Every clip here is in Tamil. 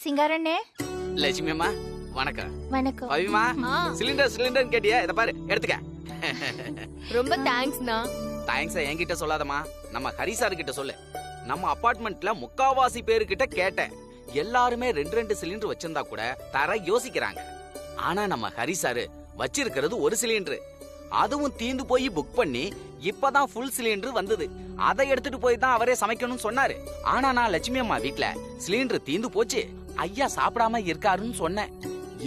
சிங்காரண்ணே. லட்சுமி அம்மா வணக்கம். வணக்கம். பவிமா சிலிண்டர் கேட்டியா? இத பாரு எடுத்துக்க. ரொம்ப தேங்க்ஸ்ண்ணா. தேங்க்ஸ் என்கிட்ட சொல்லாதம்மா, நம்ம ஹரி சார் கிட்ட சொல்லு. நம்ம அபார்ட்மெண்ட்ல முக்காவாசி பேருக்கிட்ட கேட்டேன், எல்லாருமே 2 சிலிண்டர் வச்சிருந்தா கூட தர யோசிக்கிறாங்க. ஆனா நம்ம ஹரி சார் வச்சிருக்கிறது 1 சிலிண்டர், அதுவும் தீந்து போய் புக் பண்ணி இப்பதான் ஃபுல் சிலிண்டர் வந்தது. அதை எடுத்துட்டு போய் தான் அவரே சமைக்கணும்னு சொன்னாரு. ஆனா நான் லட்சுமி அம்மா வீட்ல சிலிண்டர் தீந்து போச்சு, ஐயா சாப்பிடாம இருக்காருன்னு சொன்னேன்.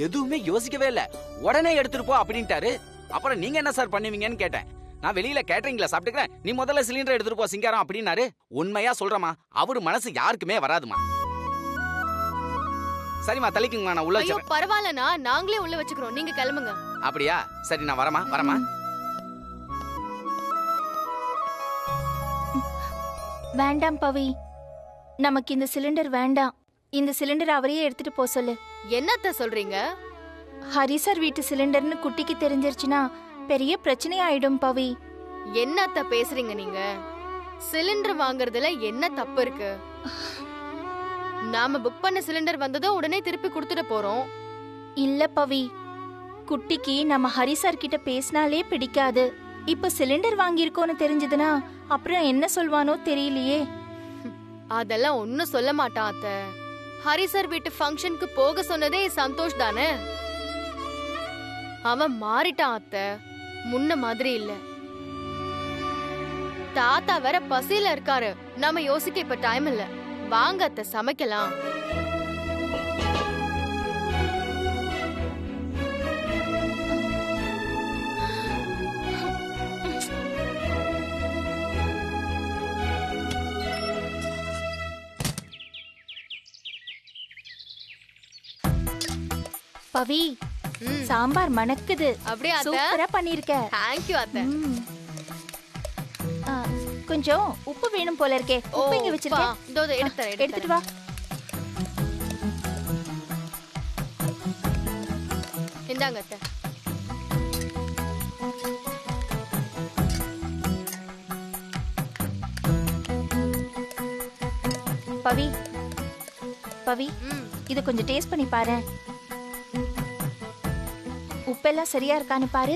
எதுவுமே யோசிக்கவே இல்ல, உடனே எடுத்துட்டு போ அப்படின்ட்டாரு. அப்புறம் நீங்க என்ன சார் பண்ணுவீங்கன்னு கேட்டேன். நான் வெளியில கேட்டரிங்ல சாப்பிட்டுக்கிறேன், நீ முதல்ல சிலிண்டர் எடுத்துட்டு போ சிங்காரம் அப்படின்னாரு. உண்மையா சொல்றமா, அவரு மனசு யாருக்குமே வராதுமா. சரிமா தள்ளிக்குங்கம்மா, நான் உள்ள வச்சிரேன். பரவாயில்லண்ணா, நாங்களே உள்ள வச்சுக்கிறோம், நீங்க கிளம்புங்க. அப்படியா? சரி நான் வரமா. வேண்டாம் பவி, நமக்கு இந்த சிலிண்டர் வேண்டாம். இந்த சிலிண்டர் அவரையே எடுத்துட்டு போ சொல்லு. என்னத்த சொல்றீங்க? ஹரி சார் வீட்டு சிலிண்டர்னு குட்டிக்கு தெரிஞ்சிருச்சுன்னா பெரிய பிரச்சனை ஆயிடும் பவி. என்னத்த பேசுறீங்க நீங்க? சிலிண்டர் வாங்குறதுல என்ன தப்பு இருக்கு? நாம புக் பண்ண சிலிண்டர் வந்ததும் உடனே திருப்பி கொடுத்துட போறோம். இல்ல பவி, குட்டிக்கு நம்ம ஹரி சார் கிட்ட பேசினாலே பிடிக்காது. இப்ப சிலிண்டர் வாங்கியிருக்கோன்னு தெரிஞ்சதுன்னா அப்புறம் என்ன சொல்வானோ தெரியலையே. அதெல்லாம் ஒன்னும் சொல்ல மாட்டான் அத்த. ஹரி சார் வீட்டு ஃபங்க்ஷனுக்கு போக சொன்னதே சந்தோஷ் தானே. அவன் மாறிட்டான் அத்த, முன்ன மாதிரி இல்ல. தாத்தா வேற பசியில இருக்காரு, நாம யோசிக்க இப்ப டைம் இல்ல. வாங்க அத்த, சமைக்கலாம். பவி, சாம்பார் மணக்குது. அப்படியே அத்த? சூப்பரா பண்ணிருக்க. தேங்க் யூ அத்த. கொஞ்சம் உப்பு வேணும் போல இருக்கே. உப்பு இங்க வச்சிருக்கேன், எடுத்துட்டு வா. இந்தாங்க அத்த. பவி, பவி, இது கொஞ்சம் டேஸ்ட் பண்ணி பாரு. உப்பெல்லாம் சரியா இருக்கான்னு பாரு.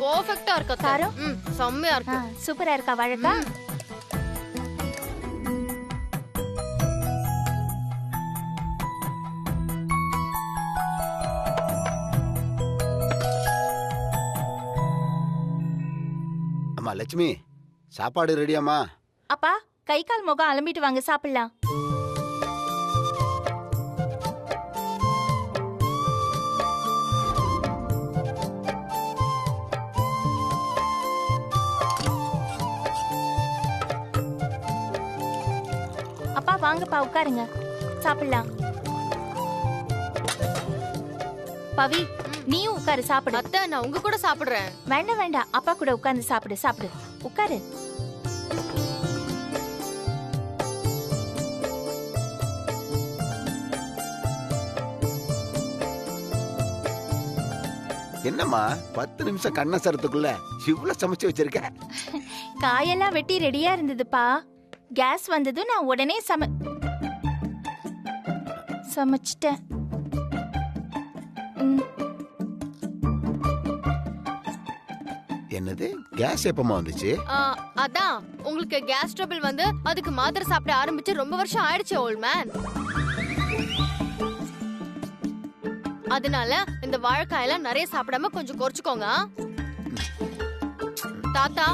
பெர்ஃபெக்ட்டா இருக்கு காரம். செம்மையா இருக்கு. சூப்பரா இருக்கா வாழைக்கா? அம்மா லட்சுமி, சாப்பாடு ரெடியாம்மா? அப்பா, கை கால் முகம் அலம்பிட்டு வாங்க, சாப்பிடலாம். அப்பா வாங்கப்பா, உட்காருங்க, சாப்பிடலாம். பவி, நீயும் உட்காரு, சாப்பிடு. அத்தை, நான் உங்க கூட சாப்பிடுறேன். வேண்டாம் வேண்டாம், அப்பா கூட உட்கார்ந்து சாப்பிடு. உட்காரு. என்னம்மா 10 நிமிஷம் கண்ண சரத்துக்குள்ள இவ்வளவு சமைச்சு வச்சிருக்க? காயெல்லாம் வெட்டி ரெடியா இருந்ததுப்பா. கேஸ் வந்ததும் நான் உடனே சமைச்சிட்டேன். என்னது, கேஸ் எப்பமா வந்துச்சு? அதான் உங்களுக்கு கேஸ் ட்ரபிள் வந்து அதுக்கு மாத்திரை சாப்பிட ஆரம்பிச்சு ரொம்ப வருஷம் ஆயிடுச்சு ஓல்ட் மேன். அதனால இந்த வாழைக்காயெல்லாம் நிறைய சாப்பிடாம கொஞ்சம் குறைச்சுக்கோங்க. தாத்தா,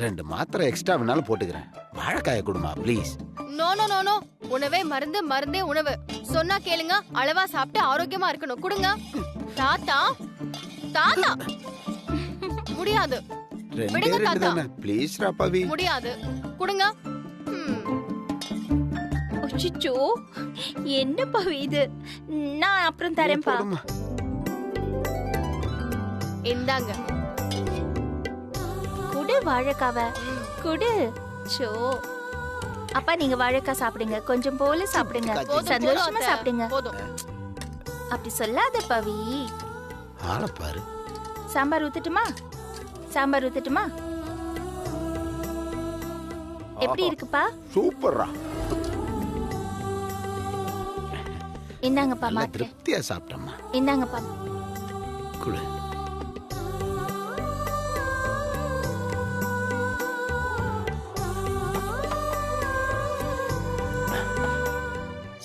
2 மாத்திரை எக்ஸ்ட்ரா வேணாலும் போட்டுக்கிறேன். வாழைக்காய கொடுமா please. No no no no, உணவே மருந்து, மருந்தே உணவு. சொன்னா கேளுங்க, அளவா சாப்பிட்டு ஆரோக்கியமா இருக்கணும். கொடுங்க தாத்தா. தாத்தா முடியாது, விடுங்க தாத்தா. ப்ளீஸ் ராபவி. முடியாது, கொடுங்க. அச்சச்சோ, என்ன பவி இது? நான் அப்புறம் தரேன்பா. இந்தாங்க, குடு வாழைக்காவ, குடு. சோ, அப்பா நீங்க வாழைக்காய் சாப்பிடுங்க, கொஞ்சம் போல சாப்பிடுங்க, சந்தோஷமா சாப்பிடுங்க. அப்படி சொல்லாத பவி. ஆளப்பாரு. சாம்பார் ஊத்துட்டுமா? எப்படி இருக்குப்பா? சூப்பர்ரா. இந்தாங்கப்பா நல்லா மாத்திரை. திருப்தியா சாப்பிட்டம்மா. இந்தாங்கப்பா. குடு.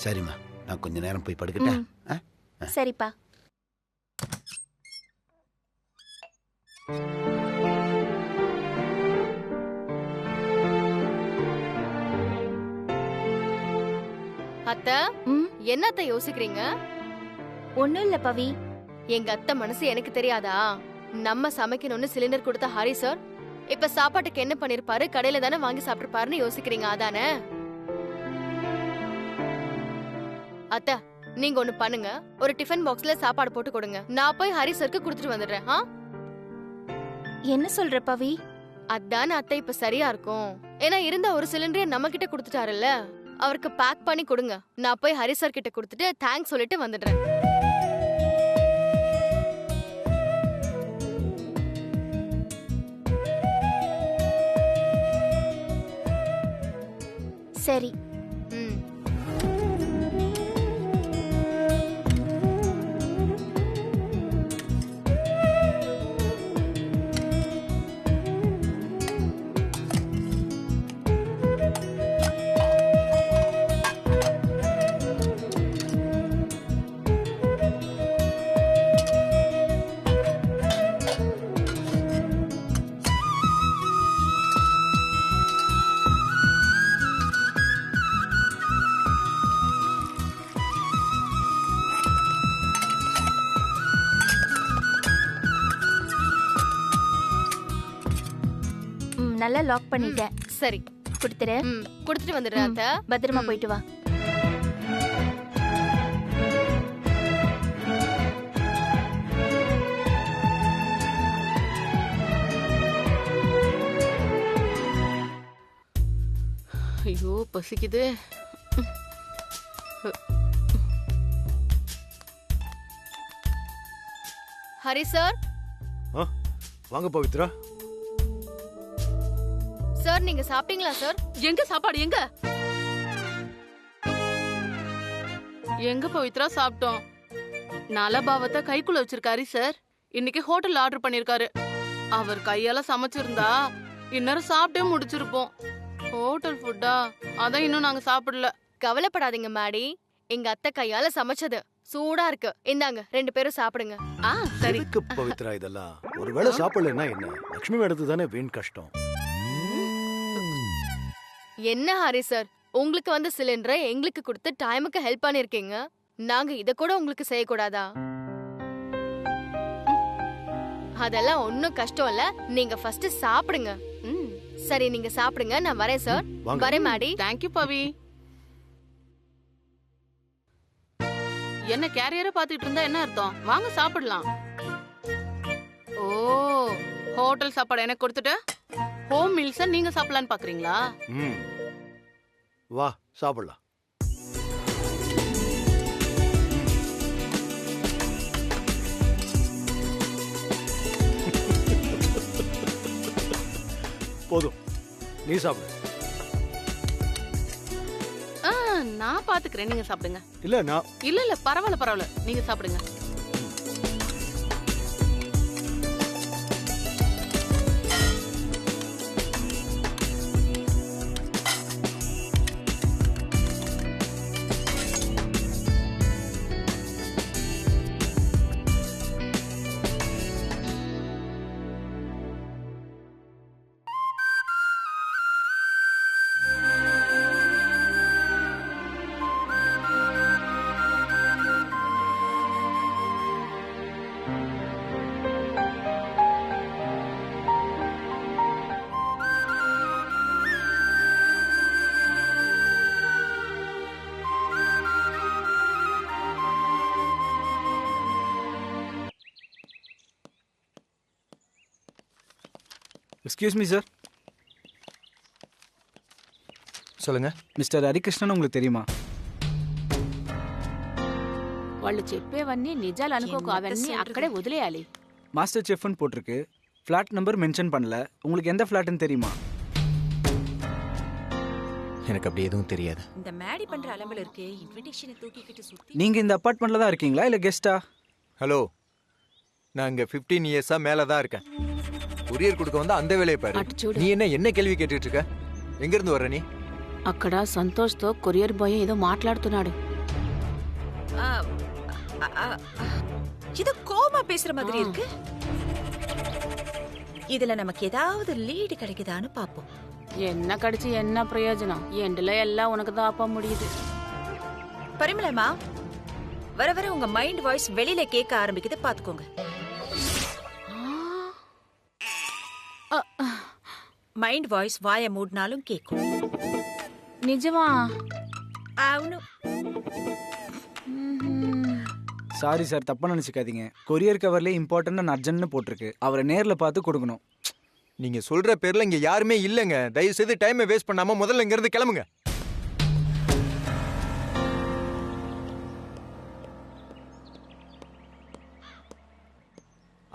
சரிம்மா, நான் கொஞ்ச நேரம் போய் படுக்கட்டேன். சரிப்பா. அத்தை, என்னத்த யோசிக்கிறீங்க? ஒண்ணும் இல்ல பவி. எங்க அத்தை மனசு எனக்கு தெரியாதா? நம்ம சமைக்கணும்னு சிலிண்டர் கொடுத்த ஹரி சார் இப்ப சாப்பாட்டுக்கு என்ன பண்ணிருப்பாரு? கடையில தானே வாங்கி சாப்பிட்டுருப்பாருன்னு யோசிக்கிறீங்க, அதானே? அத்தை, நீங்க ஒண்ணு பண்ணுங்க, ஒரு டிஃபன் பாக்ஸ்ல சாப்பாடு போட்டு கொடுங்க. நான் போய் ஹரி சாருக்கு கொடுத்துட்டு வந்துடுறேன். என்ன சொல்ற பவி? அதான அத்தை இப்ப சரியா இருக்கும். ஏன்னா இருந்த ஒரு சிலிண்டரை நம்ம கிட்ட கொடுத்துட்டாருல்ல, அவருக்கு பேக் பண்ணி கொடுங்க. நான் போய் ஹரி சார் கிட்ட கொடுத்துட்டு தேங்க்ஸ் சொல்லிட்டு வந்துடுறேன். சரி. நல்லா லாக் பண்ணிட்டேன். சரி, கொடுத்துரு. கொடுத்துட்டு வந்துடுறேன் அத்தை. பத்திரமா போயிட்டு வா. ஐயோ பசிக்குது. ஹரி சார். வாங்க பவித்ரா. சார், நீங்க சாப்பிட்டீங்களா சார்? எங்க சாப்பாடு? எங்க எங்க பவித்ரா சாப்பிட்டோம்? நலபாவத்தை கைக்குள்ள வச்சிருக்காரு சார். இன்னைக்கு ஹோட்டல்ல ஆர்டர் பண்ணிருக்காரு. அவர் கையால சமைச்சிருந்தா இந்நேரம் சாப்பிட்டே முடிச்சிருப்போம். ஹோட்டல் ஃபுட்டா? அதான் இன்னும் நாங்க சாப்பிடல. கவலைப்படாதீங்க மாடி, எங்க அத்தை கையால சமைச்சது சூடா இருக்கு. இந்தாங்க, 2 பேரும் சாப்பிடுங்க. சரி. எதுக்கு பவித்ரா இதெல்லாம்? ஒருவேளை சாப்பிடலன்னா என்ன? லட்சுமி மேடத்து தானே வீண் கஷ்டம். என்ன ஹரி சார், உங்களுக்கு வந்து சிலிண்டரை எங்களுக்கு கொடுத்து டைமுக்கு ஹெல்ப் பண்ணிருக்கீங்க. நாங்க இத கூட உங்களுக்கு செய்யக்கூடாதா? அதெல்லாம் ஒன்னும் கஷ்டம் இல்ல. நீங்க ஃபர்ஸ்ட் சாப்பிடுங்க. சரி, நீங்க சாப்பிடுங்க. நான் வரேன் சார். வரேன் மாடி. தேங்க்யூ பவி. என்ன கேரியரை பாத்துட்டு இருந்தா என்ன அர்த்தம்? வாங்க சாப்பிடலாம். ஓ, ஹோட்டல் சாப்பாடு எனக்கு கொடுத்துட்டு ஹோம் மீல்ஸ நீங்க சாப்பிடலான்னு பாக்குறீங்களா? வா சாப்பிடலாம். போதும், நீ சாப்பிடு. நான் பாத்துக்கிறேன், நீங்க சாப்பிடுங்க. இல்ல நான் இல்ல பரவாயில்ல பரவாயில்ல, நீங்க சாப்பிடுங்க. Excuse me sir. சொல்லுங்க. மிஸ்டர் హరికృష్ణన్ உங்களுக்கு தெரியுமா? వాళ్ళు చెప్పేవన్నీ నిజాలు అనుకోకు, అవన్నీ అక్కడే వదిలేయాలి. மாஸ்டர் செஃப்னு போட்டிருக்கு, ஃப்ளாட் நம்பர் மென்ஷன் பண்ணல. உங்களுக்கு எந்த ஃப்ளாட்னு தெரியுமா? எனக்கு அப்படி எதுவும் தெரியாது. இந்த மேடி பண்ற அலம்பல் இருக்கு. இன்விடேஷனை தூக்கிக்கிட்டு சுத்தி. நீங்க இந்த அபார்ட்மெண்ட்ல தான் இருக்கீங்களா இல்ல கெஸ்டா? ஹலோ, நான் இங்க 15 இயர்ஸா மேல தான் இருக்கேன். கொரியர் கொடுக்க வந்தா அந்த வேலையை பாரு. நீ என்ன கேள்வி கேட்டுட்டு இருக்க? எங்க இருந்து வர்ற நீ? అక్కడ సంతోష్తో కొరియర్ బాయ్ ఏదో మాట్లాడుతున్నాడు. இது கோமா பேசுற மாதிரி இருக்கு. இதுல நமக்கு ஏதாவது லீடு கிடைக்குதான்னு பாப்போம். என்ன கடிச்சு என்ன பிரயோஜனம்? எண்டுல எல்லாம் உனக்கு தான் அப்ப முடியுது. பரிமளமா, வர வர உங்க மைண்ட் வாய்ஸ் வெளியில கேட்க ஆரம்பிக்குது, பாத்துக்கோங்க. மைண்ட் வாய்ஸ் வாய மூடினாலும் கேக்கும். நிஜமா? అవును. சாரி சார், தப்பா நினைச்சுக்காதீங்க. கொரியர் கவர்ல இம்பார்ட்டன்ட் அண்ட் அர்ஜென்ட்னு போட்டிருக்கு. அவரை நேர்ல பார்த்து கொடுக்கணும். நீங்க சொல்ற பேர்ல இங்க யாருமே இல்லங்க. தயவு செய்து டைமை வேஸ்ட் பண்ணாம முதல்ல இங்க இருந்து கிளம்புங்க.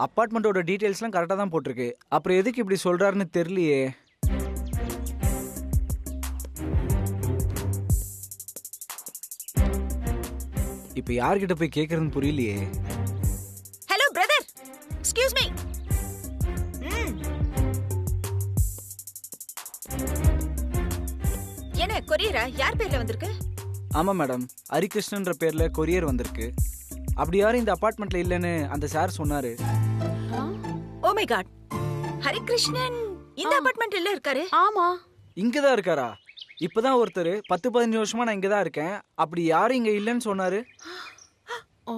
அபார்ட்மெண்ட்டோட டீடைல்ஸ்லாம் கரெக்டா தான் போட்டிருக்கு. அப்புறம் எதுக்கு இப்படி சொல்றாருன்னு தெரியலையே. இப்ப யார்கிட்ட போய் கேக்குறதுன்னு புரியலையே. Hello brother, excuse me. என்ன கொரியரா? யார் பேர்ல வந்திருக்கு? ஆமா மேடம், ஹரிகிருஷ்ணன்ற பேர்ல கொரியர் வந்திருக்கு. அப்படி யாரும் இந்த அபார்ட்மெண்ட்ல இல்லன்னு அந்த சார் சொன்னாரு. ஓ மை காட், ஹரிகிருஷ்ணன் இந்த அபார்ட்மெண்ட்ல இருக்காரு? ஆமா. இங்கதான் இருக்காரா? இப்பதான் ஒருத்தர் 10-15 வருஷமா நான் இங்கதான் இருக்கேன், அப்படி யாரும் இங்க இல்லன்னு சொன்னாரு. ஓ,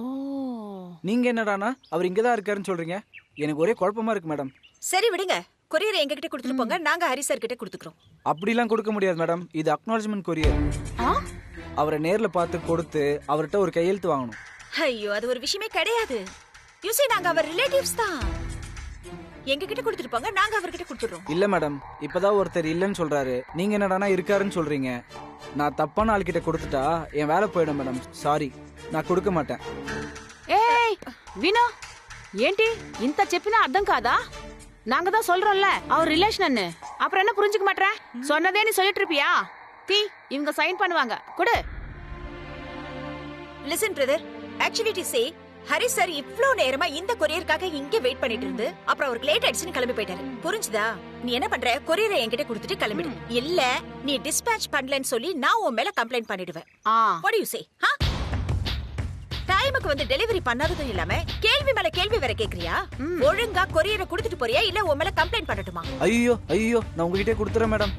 நீங்க என்னடானா அவர் இங்கதான் இருக்காருன்னு சொல்றீங்க? எனக்கு ஒரே குழப்பமா இருக்கு மேடம். சரி விடுங்க, கொரியர் எங்க கிட்ட கொடுத்துட்டு போங்க, நாங்க ஹரி சார் கிட்ட கொடுத்துக்கிறோம். அப்படிலாம் கொடுக்க முடியாது மேடம், இது அக்னாலஜ்மெண்ட் கொரியர். அவரை நேர்ல பார்த்து கொடுத்து அவர்கிட்ட ஒரு கையெழுத்து வாங்கணும். ஐயோ, அது ஒரு விஷயமே கிடையாது. யூசி, நாங்க அவர் ரிலேட்டிவ்ஸ் தான். எங்க கிட்ட கொடுத்துட்டு போங்க, நாங்க அவர்கிட்ட கொடுத்துறோம். இல்ல மேடம், இப்பதான் ஒருத்தர் இல்லன்னு சொல்றாரு, நீங்க என்னடானா இருக்காருன்னு சொல்றீங்க. நான் தப்பான ஆள் கிட்ட கொடுத்துட்டா என் வேலை போயிடும் மேடம். சாரி, நான் கொடுக்க மாட்டேன். ఏయ్ వినో, ఏంటి ఇంత చెప్పినా అర్థం కాదా? நாங்க தான் சொல்றோம்ல அவர் ரிலேஷன். அப்புறம் என்ன புரிஞ்சுக்க மாட்டற? சொன்னதே நீ சொல்லிட்டு இருப்பியா? டீ இவங்க சைன் பண்ணுவாங்க, கொடு. Listen brother, actually to say Hari sir இவ்ளோ நேரமா இந்த கொரியருக்காக இங்க வெயிட் பண்ணிட்டு இருந்து அப்புறம் அவருக்கு லேட் ஆயிடுச்சுன்னு கிளம்பி போயிட்டாரு. புரிஞ்சுதா? நீ என்ன பண்ற, கொரியரை என்கிட்ட கொடுத்துட்டு கிளம்பிடு. இல்ல நீ டிஸ்பேட்ச் பண்ணலன்னு சொல்லி நான் உன் மேல கம்ப்ளைண்ட் பண்ணிடுவேன். What to you say? டைமுக்கு வந்து டெலிவரி பண்ணாததும் இல்லாம கேள்வி மேல கேள்வி வேற கேக்குறியா? ஒழுங்கா கொரியரை கொடுத்துட்டு போறியா இல்ல உன் மேல கம்ப்ளைண்ட் பண்ணட்டுமா? ஐயோ ஐயோ, நான் உங்ககிட்ட கொடுத்துறேன் மேடம்.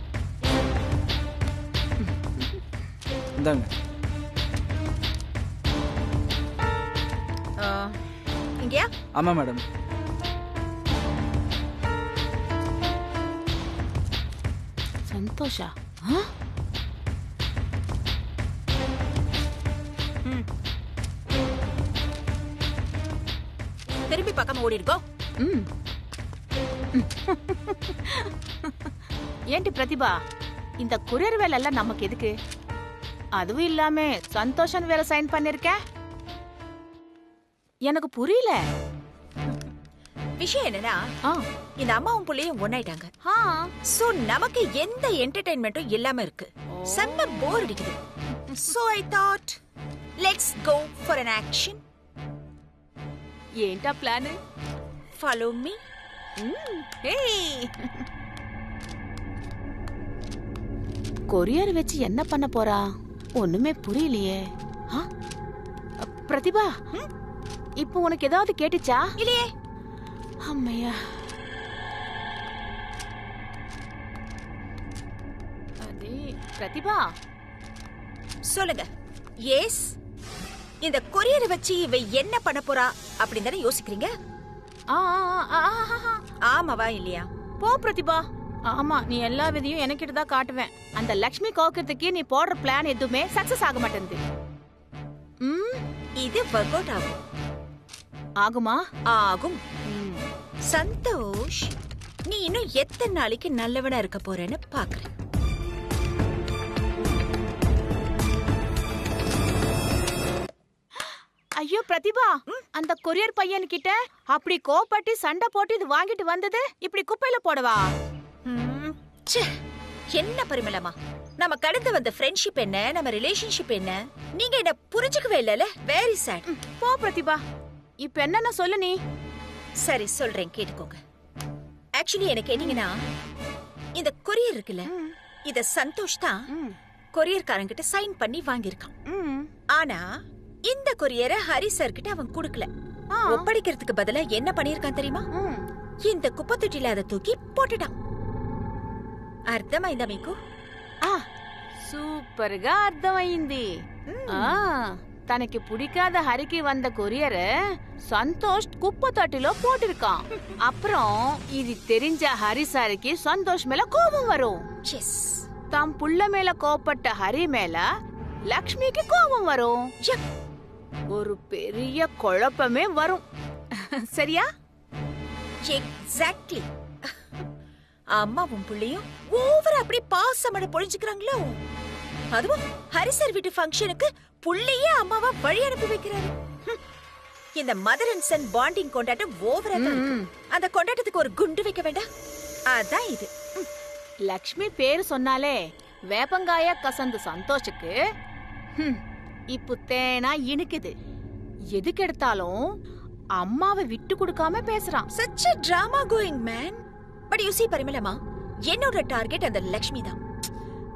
இந்தாங்க. இங்கயா? ஆமா மேடம். சந்தோஷா? திரும்பி பக்கம் ஓடி இருக்கோ. ఏంటి ప్రతిభ, இந்த கொரியர் வேலை எல்லாம் நமக்கு எதுக்கு? அதுவும் இல்லாம சந்தோஷன் வேலை சைன் பண்ணிருக்க, எனக்கு புரியல. விஷயம் என்னன்னா, இந்த அம்மாவும் புள்ளையும் ஒன்னாயிட்டாங்க. சோ நமக்கு எந்த என்டர்டெயின்மெண்ட்டும் இல்லாம இருக்கு. செம்ம போர் அடிக்குது. So I thought let's go for an action. ఏంటా ప్లాన్? Follow me. கொரியர் வச்சு என்ன பண்ண போறா? ஒண்ணுமே புரியலையே. பிரதிபா, இப்போ உனக்கு ஏதாவது கேட்டுச்சா? இல்லையே. அம்மையா, அதே பிரதிபா சொல்லுங்க. எஸ், இந்த கொரியரை வச்சு இவ என்ன பண்ண போறா அப்படின்னு தானே யோசிக்கிறீங்க? ஆமாவா இல்லையா? போ பிரதிபா. ஆமா, நீ எல்லா விதையும் எனக்கிட்ட தான் காட்டுவேன். அந்த லக்ஷ்மி கோக்கிறதுக்கு நீ போடுற பிளான் எதுவுமே சக்சஸ் ஆக மாட்டேங்குது. இது ஒர்க் அவுட் ஆகும். ஆகுமா? ஆகும். சந்தோஷ், நீ இன்னும் எத்தனை நாளைக்கு நல்லவனா இருக்க போறேன்னு பாக்குறேன். ஐயோ பிரதிபா, அந்த கொரியர் பையன் கிட்ட அப்படி கோபப்பட்டு சண்டை போட்டு இது வாங்கிட்டு வந்தது இப்படி குப்பையில போடவா? என்ன பரிமளமா, நம்ம கடந்து வந்த ஃப்ரெண்ட்ஷிப் என்ன, நம்ம ரிலேஷன்ஷிப் என்ன, நீங்க என்ன புரிஞ்சுக்கவே இல்லல. Very sad. போ பிரதிபா, இப்ப என்னன்னா சொல்லு நீ. சரி சொல்றேன், கேட்டுக்கோங்க. ஆக்சுவலி எனக்கு என்னங்கன்னா, இந்த கொரியர் இருக்குல்ல, இத சந்தோஷ் தான் கொரியர்காரங்கிட்ட சைன் பண்ணி வாங்கியிருக்கான். ஆனா இந்த கொரியரை ஹரி சார் கிட்ட அவன் கொடுக்கல. ஒப்படைக்கிறதுக்கு பதிலா என்ன பண்ணிருக்கான் தெரியுமா? இந்த குப்பை தொட்டில அதை தூக்கி போட்டுட்டான். అర్థమైందా మీకు? సూపర్గా అర్థమైంది. తనకి பிடிக்காத ஹரிக்கு வந்த கொரியர சந்தோஷ் குப்பை தொட்டில போட்டிருக்கான். அப்புறம் இது தெரிஞ்ச ஹரி சாருக்கு சந்தோஷ் மேல கோபம் வரும். தம் புள்ள மேல கோபப்பட்ட ஹரி மேல லக்ஷ்மிக்கு கோபம் வரும். ஒரு பெரிய குழப்பமே வரும். சரியா? எக்ஸாக்ட்லி. அம்மாவும் புள்ளையும் ஓவரா அப்படி பாசமட பொழிஞ்சுக்கிறாங்களோ. அதுவும் ஹரிசர் வீட்டு ஃபங்க்ஷனுக்கு புள்ளையே அம்மாவா வழி அனுப்பி வைக்கிறாரு. இந்த மதர் அண்ட் சன் பாண்டிங் கொண்டாட்டம் ஓவரா தான் இருக்கு. அந்த கொண்டாட்டத்துக்கு ஒரு குண்டு வைக்க வேண்டாம்? அதான் இது. லக்ஷ்மி பேர் சொன்னாலே வேப்பங்காய கசந்து சந்தோஷுக்கு இப்ப தேனா இனிக்குது. எதுக்கு எடுத்தாலும் அம்மாவை விட்டு கொடுக்காம பேசுறான். such a drama going man. but you see பரிமளமா, என்னோட டார்கெட் அந்த லக்ஷ்மி தான்.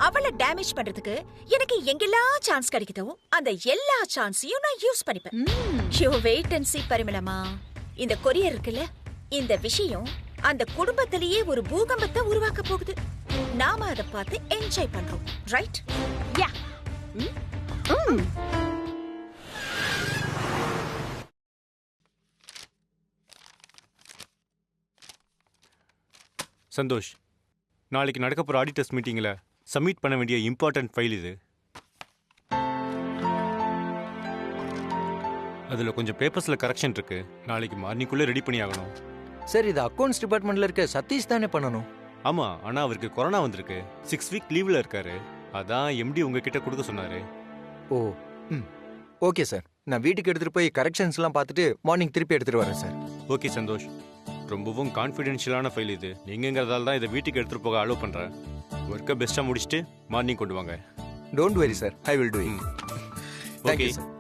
அவளை டேமேஜ் பண்றதுக்கு எனக்கு எங்கெல்லாம் சான்ஸ் கிடைக்குதோ அந்த எல்லா சான்ஸையும் நான் யூஸ் பண்ணிப்பேன். you wait and see பரிமளமா. இந்த கொரியர் இருக்குல்ல, இந்த விஷயம் அந்த குடும்பத்திலேயே ஒரு பூகம்பத்தை உருவாக்க போகுது. நாம அதை பார்த்து என்ஜாய் பண்றோம். ரைட்? யா. சந்தோஷ், நாளைக்கு நடக்க போகிற ஆடிட்டர்ஸ் மீட்டிங்கில் சப்மிட் பண்ண வேண்டிய இம்பார்ட்டன்ட் ஃபைல் இது. அதில் கொஞ்சம் பேப்பர்ஸில் கரெக்ஷன் இருக்கு. நாளைக்கு மார்னிங்குள்ளே ரெடி பண்ணி ஆகணும். சார், இது அக்கௌண்ட்ஸ் டிபார்ட்மெண்ட்டில் இருக்க சதீஷ் தானே பண்ணணும்? ஆமாம், ஆனால் அவருக்கு கொரோனா வந்திருக்கு. 6 வீக் லீவில் இருக்காரு. அதான் எம்டி உங்ககிட்ட கொடுக்க சொன்னார். ஓ, ஓகே சார். நான் வீட்டுக்கு எடுத்துகிட்டு போய் கரெக்ஷன்ஸ்லாம் பார்த்துட்டு மார்னிங் திருப்பி எடுத்துகிட்டு வரேன் சார். ஓகே சந்தோஷ், ரொம்பவும் கான்ஃபிடென்ஷியலான ஃபைல் இது. நீங்கிறதால தான் இதை வீட்டுக்கு எடுத்துகிட்டு போக அலோவ் பண்ணுறேன். ஒர்க்கை பெஸ்ட்டாக முடிச்சுட்டு மார்னிங் கொண்டு வாங்க. Don't worry sir, I will do it. Okay sir.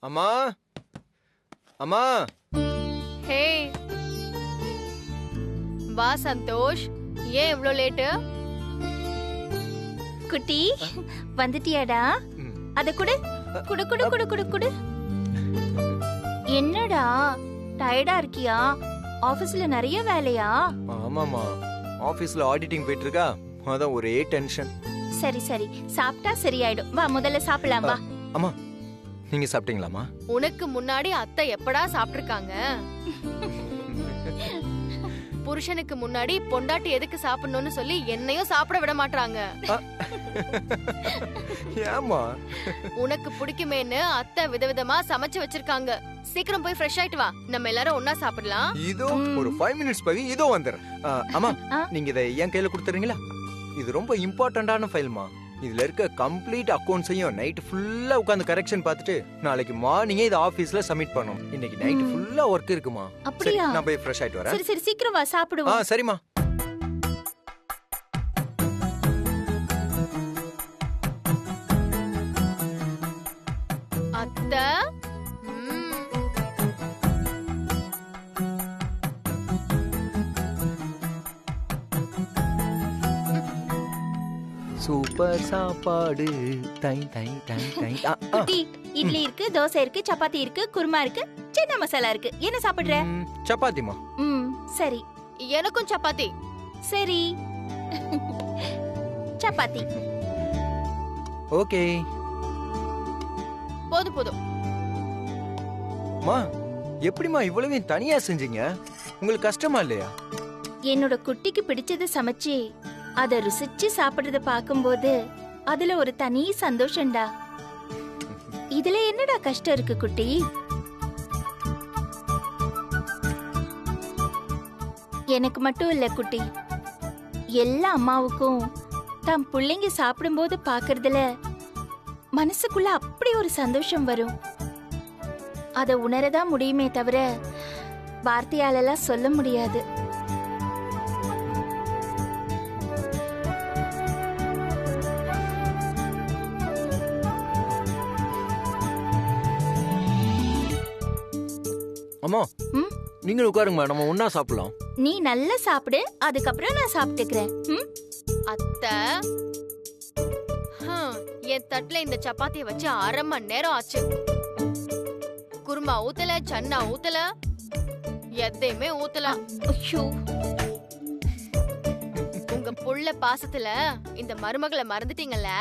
அம்மா, அம்மா. ஹே வா சந்தோஷ், ஏன் இவ்ளோ லேட்? குட்டி வந்துட்டியாடா? அத குடு குடு குடு குடு குடு குடு. என்னடா டயர்டா இருக்கியா? ஆபீஸ்ல நிறைய வேலையா? ஆமாமா, ஆபீஸ்ல ஆடிட்டிங் போயிட்டு இருக்கா, அதான் ஒரே டென்ஷன். சரி சரி, சாப்பிட்டா சரியாயிடும். வா முதல்ல சாப்பிடலாம். வா. அம்மா, நீங்க சாப்பிட்டீங்களாமா? உனக்கு முன்னாடி அத்தை எப்படா சாப்பிட்டிருக்காங்க? புருஷனுக்கு முன்னாடி பொண்டாட்டி எதுக்கு சாப்பிடணும்னு சொல்லி என்னையும் சாப்பிட விட மாட்டாங்க. ஏமா? உனக்கு பிடிக்குமேன்னு அத்தை விதவிதமா சமைச்சு வச்சிருக்காங்க. சீக்கிரம் போய் ஃப்ரெஷ் ஆயிட்டு வா, நம்ம எல்லாரும் ஒண்ணா சாப்பிடலாம். இதோ ஒரு 5 மினிட்ஸ் பவி, இதோ வந்துறேன். அம்மா, நீங்க இதை என் கையில கொடுத்துறீங்களா? இது ரொம்ப இம்பார்ட்டன்டான ஃபைல்மா. இதுல இருக்க கம்ப்ளீட் அக்கவுண்ட்ஸையும் நைட் ஃபுல்லா உட்கார்ந்து கரெக்ஷன் பார்த்துட்டு நாளைக்கு மார்னிங்கே இத ஆபீஸ்ல சப்மிட் பண்ணனும். இன்னைக்கு நைட் ஃபுல்லா வர்க் இருக்குமா. அப்படியே நான் போய் ஃப்ரெஷ் ஆயிட்டு வரேன். சரி சரி, சீக்கிரம் வா, சாப்பிடுவோம். சரிமா. அத்தை, சூப்பர் சாப்பாடு. தை தை தை தை. குட்டி, இட்லி இருக்கு, தோசை இருக்கு, சப்பாத்தி இருக்கு, குருமா இருக்கு, சின்ன மசாலா இருக்கு. என்ன சாப்பிடுற? சப்பாத்திமா. சரி, எனக்கும் சப்பாத்தி. சரி, சப்பாத்தி. ஓகே, போதும் போதும். மா, எப்படிமா இவ்வளவு தனியா செஞ்சீங்க? உங்களுக்கு கஷ்டமா இல்லையா? என்னோட குட்டிக்கு பிடிச்சத சமைச்சு அத ருசிச்சு சாப்பிடுறத பாக்கும்போது அதுல ஒரு தனி சந்தோஷம்டா. இதுல என்னடா கஷ்டம் இருக்கு குட்டி? எனக்கு மட்டும் இல்ல குட்டி, எல்லா அம்மாவுக்கும் தம் பிள்ளைங்க சாப்பிடும்போது பாக்குறதுல மனசுக்குள்ள அப்படி ஒரு சந்தோஷம் வரும். அத உணரதான் முடியுமே தவிர வார்த்தையாலெல்லாம் சொல்ல முடியாது. அம்மா நீங்களும் உட்காருங்க, நம்ம ஒண்ணா சாப்பிடலாம். நீ நல்லா சாப்பிடு, அதுக்கப்புறம் நான் சாப்பிட்டுக்கிறேன். அத்தை, என் தட்டுல இந்த சப்பாத்திய வச்சு 1/2 மணி நேரம் ஆச்சு. குருமா ஊத்தல, சன்னா ஊத்தல, எதையுமே ஊத்தல. ஐயோ, உங்க புள்ள பாசத்துல இந்த மருமகளை மறந்துட்டீங்கல்ல?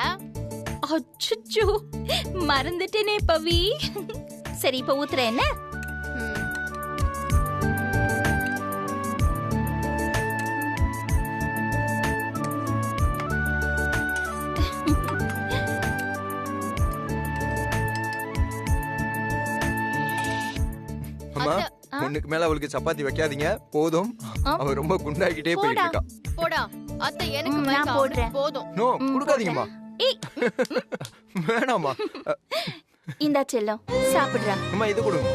அச்சச்சோ, மறந்துட்டேனே பவி. சரி, இப்ப ஊத்துறேன் என்ன? அம்மா, ஒண்ணுக்கு மேல அவளுக்கு சப்பாத்தி வைக்காதீங்க, போதும். அவ ரொம்ப குண்டாகிட்டே போயிட்டு இருக்கா. போடா அத்தை, எனக்கு நான் போடுறேன். போதும். நோ, குடுக்காதீங்கம்மா. வேணாமா. இந்தா செல்லம், சாப்பிடுறா. அம்மா, இது கொடுங்க.